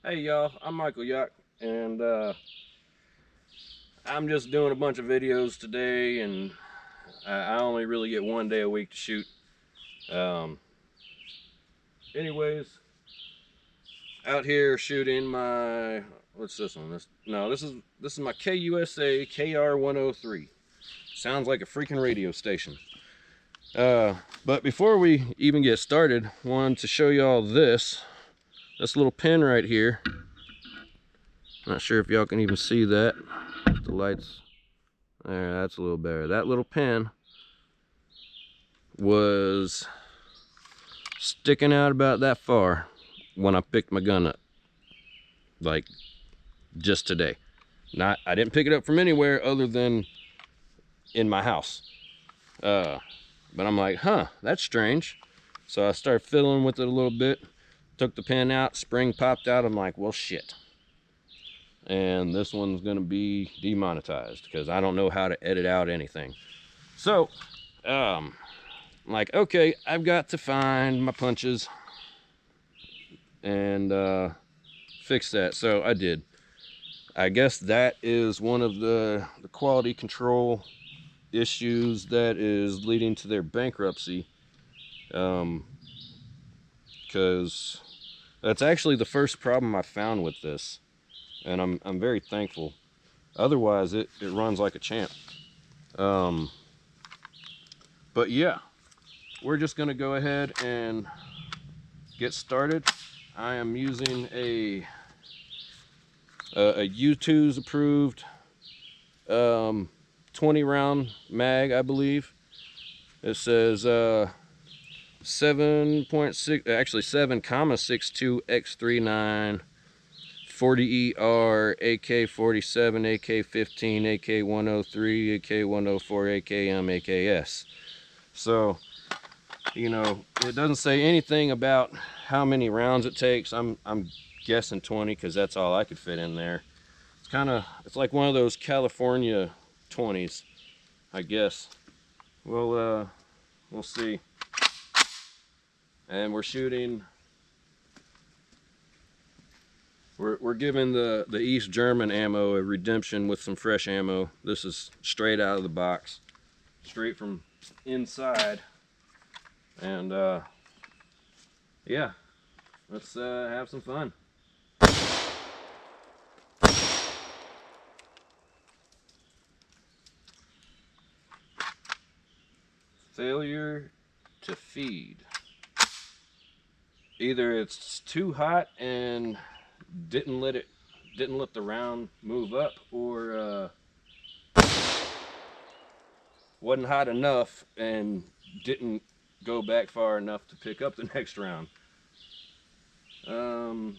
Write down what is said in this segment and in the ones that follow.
Hey y'all, I'm Michael Yacht, and I'm just doing a bunch of videos today, and I only really get one day a week to shoot. Um, anyways, out here shooting my what's this one? This is my KUSA KR103. Sounds like a freaking radio station. But before we even get started, wanted to show y'all this little pin right here. Not sure if y'all can even see that. The lights. There, that's a little better. That little pin was sticking out about that far when I picked my gun up. Like, just today. I didn't pick it up from anywhere other than in my house. But I'm like, huh, that's strange. So I started fiddling with it a little bit. Took the pin out, spring popped out. I'm like, well, shit. And this one's gonna be demonetized because I don't know how to edit out anything. So, I'm like, okay, I've got to find my punches and fix that. So I did. I guess that is one of the quality control issues that is leading to their bankruptcy. Because that's actually the first problem I found with this, and I'm very thankful. Otherwise, it runs like a champ. Um, but yeah, we're just gonna go ahead and get started. I am using a U2's approved 20 round mag, I believe. It says 7.6, actually 7,62 X39 40 ER AK-47 AK-15 AK-103 AK-104 AKM AKS. So, it doesn't say anything about how many rounds it takes. I'm guessing 20 because that's all I could fit in there. It's like one of those California 20s, I guess. We'll see. And we're shooting. We're giving the East German ammo a redemption with some fresh ammo. This is straight out of the box, straight from inside. And yeah, let's have some fun. Failure to feed. Either it's too hot and didn't let the round move up, or wasn't hot enough and didn't go back far enough to pick up the next round. Um,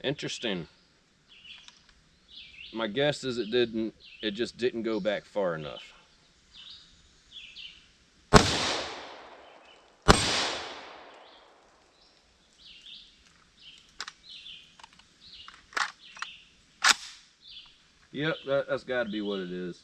Interesting. My guess is it just didn't go back far enough. Yep, that's got to be what it is.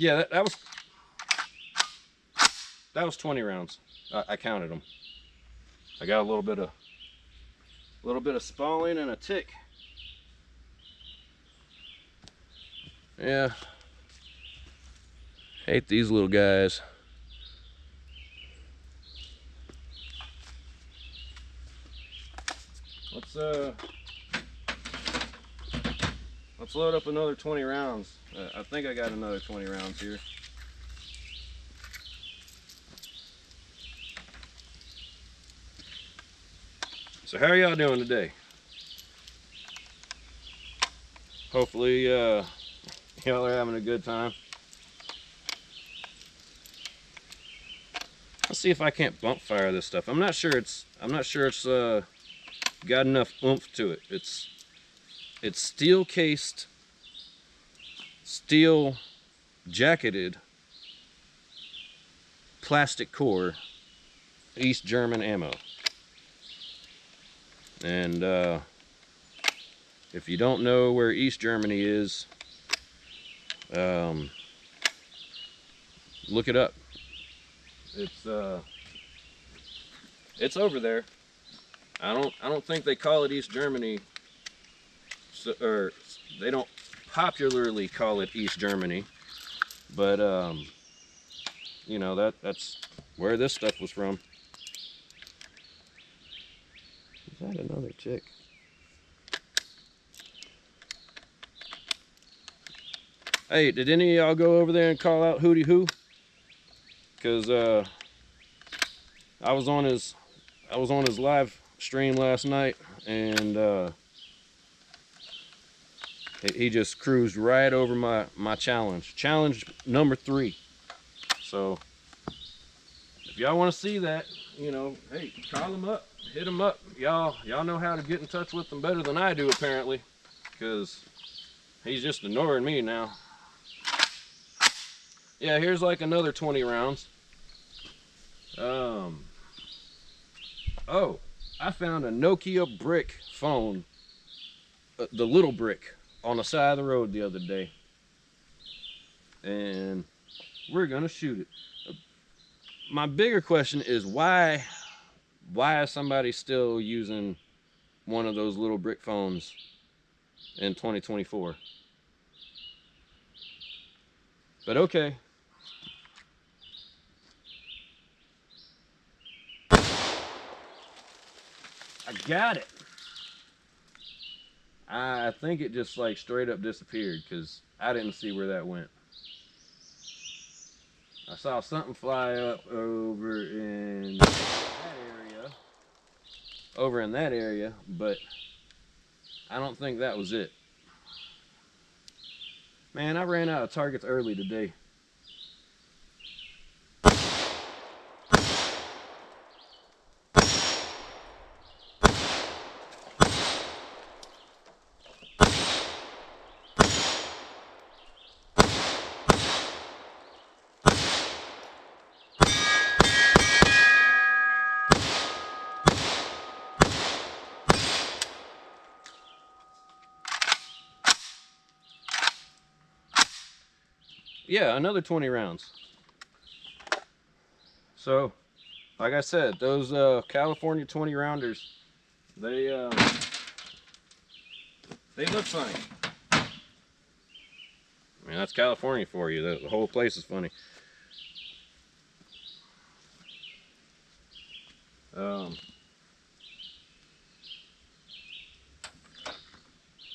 Yeah, that was 20 rounds. I counted them. I got a little bit of spalling and a tick. Yeah, hate these little guys. Let's let's load up another 20 rounds. I think I got another 20 rounds here. So how are y'all doing today? Hopefully Y'all are having a good time. Let's see if I can't bump fire this stuff. I'm not sure it's got enough oomph to it. It's steel cased, steel jacketed, plastic core, East German ammo. And if you don't know where East Germany is, look it up. It's over there. I don't think they call it East Germany, so, or they don't popularly call it East Germany, but you know, that's where this stuff was from. Is that another chick? Hey, did any of y'all go over there and call out Hootie Hoo? Cause I was on his live stream last night, and he just cruised right over my challenge number 3. So if y'all want to see that, you know, hey, call him up, hit him up. Y'all know how to get in touch with him better than I do, apparently, because he's just ignoring me now. Yeah, here's like another 20 rounds. Oh, I found a Nokia brick phone, the little brick, on the side of the road the other day, and we're gonna shoot it. My bigger question is why is somebody still using one of those little brick phones in 2024? But okay. I got it. I think it just like straight up disappeared because I didn't see where that went. I saw something fly up over in that area, but I don't think that was it. Man, I ran out of targets early today. Yeah, another 20 rounds. So, like I said, those California 20 rounders, they look funny. I mean, that's California for you. The whole place is funny. Oh,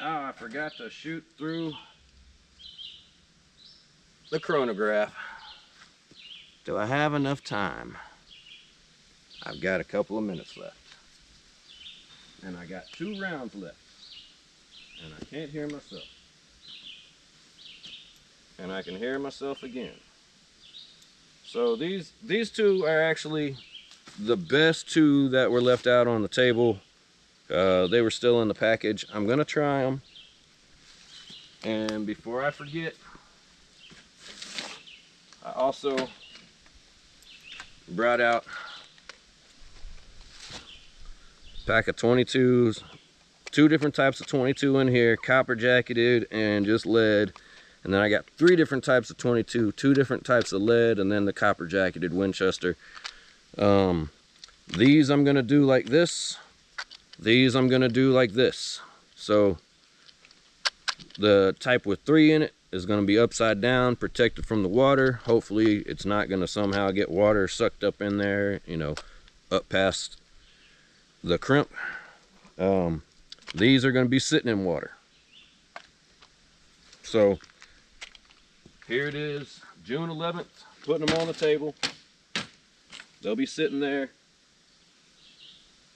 I forgot to shoot through the chronograph. Do I have enough time? I've got a couple of minutes left. And I got 2 rounds left. And I can't hear myself. And I can hear myself again. So these 2 are actually the best 2 that were left out on the table. They were still in the package. I'm gonna try them. And before I forget, I also brought out a pack of 22s, 2 different types of 22 in here, copper jacketed and just lead. And then I got 3 different types of 22, 2 different types of lead, and then the copper jacketed Winchester. These I'm gonna do like this. These I'm gonna do like this. So the type with 3 in it is gonna be upside down, protected from the water. Hopefully it's not gonna somehow get water sucked up in there, you know, up past the crimp. These are gonna be sitting in water. So here it is, June 11th, putting them on the table. They'll be sitting there.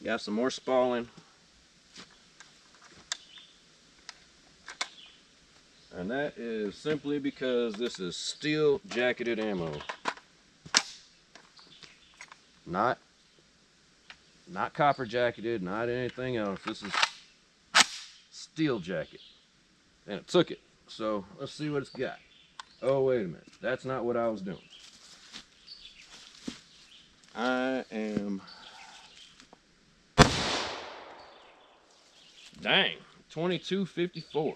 Got some more spalling. And that is simply because this is steel jacketed ammo. Not copper jacketed, not anything else. This is steel jacket. And it took it. So let's see what it's got. Oh, wait a minute. That's not what I was doing. I am... Dang. 2254.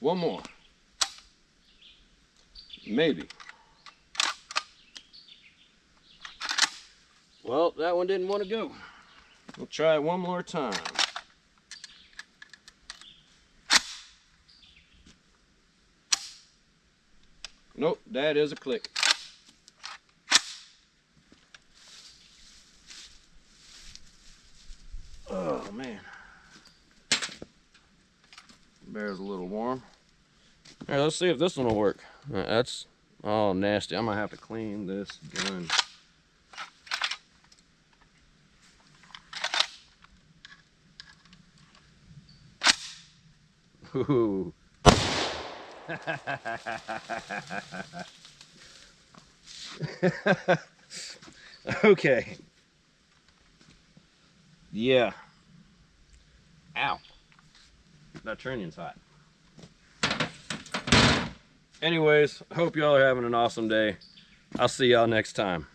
One more. Maybe. Well, that one didn't want to go. We'll try it one more time. Nope, that is a click. Oh, man. Barrel's a little warm. All right, let's see if this one will work. That's all nasty. I'm going to have to clean this gun. Ooh. Okay. Yeah. Ow. That training's hot. Anyways, hope y'all are having an awesome day. I'll see y'all next time.